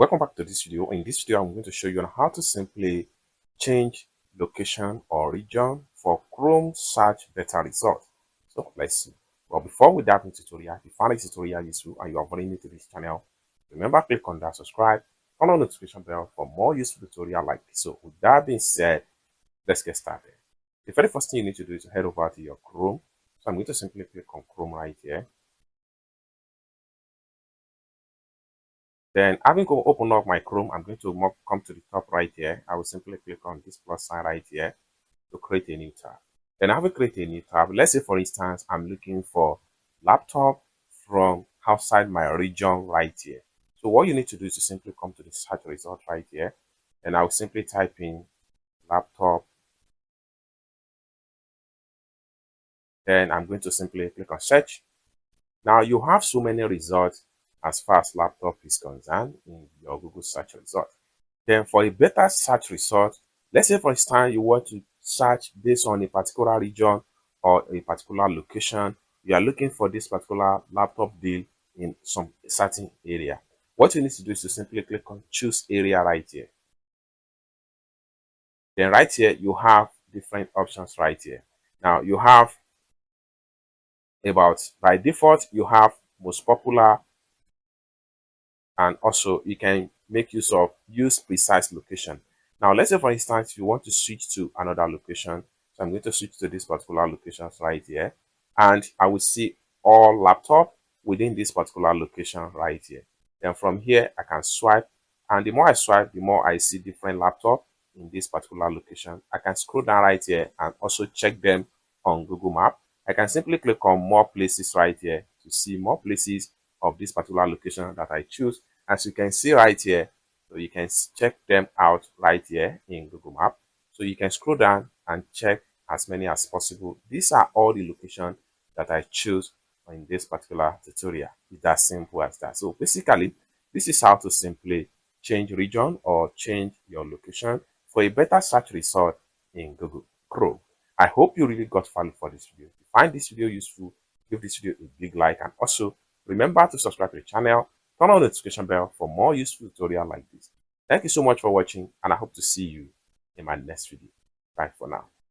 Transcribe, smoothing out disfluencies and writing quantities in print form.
Welcome back to this video. In this video, I'm going to show you on how to simply change location or region for Chrome search beta result. So let's see. Well, before we dive into tutorial, if you find this tutorial useful and you are very new to this channel, remember click on that subscribe, turn on the notification bell for more useful tutorial like this. So with that being said, let's get started. The very first thing you need to do is to head over to your Chrome. So I'm going to simply click on Chrome right here. Then having to open up my Chrome, I'm going to come to the top right here. I will simply click on this plus sign right here to create a new tab. Then I will create a new tab. Let's say, for instance, I'm looking for laptop from outside my region right here. So what you need to do is to simply come to the search result right here. And I will simply type in laptop. Then I'm going to simply click on search. Now you have so many results as far as laptop is concerned in your Google search result. Then for a better search result, let's say for instance you want to search based on a particular region or a particular location, you are looking for this particular laptop deal in some certain area. What you need to do is to simply click on choose area right here. Then right here you have different options right here. Now you have by default you have most popular, and also you can make use of use precise location. Now let's say for instance you want to switch to another location. So I'm going to switch to this particular location right here, and I will see all laptop within this particular location right here. Then from here I can swipe, and the more I swipe, the more I see different laptop in this particular location. I can scroll down right here and also check them on Google Map. I can simply click on more places right here to see more places of this particular location that I choose. As you can see right here, so you can check them out right here in Google Map. So you can scroll down and check as many as possible. These are all the locations that I choose in this particular tutorial. It's as simple as that. So basically, this is how to simply change region or change your location for a better search result in Google Chrome. I hope you really got value for this video. If you find this video useful, give this video a big like, and also remember to subscribe to the channel, turn on the notification bell for more useful tutorials like this. Thank you so much for watching, and I hope to see you in my next video. Bye for now.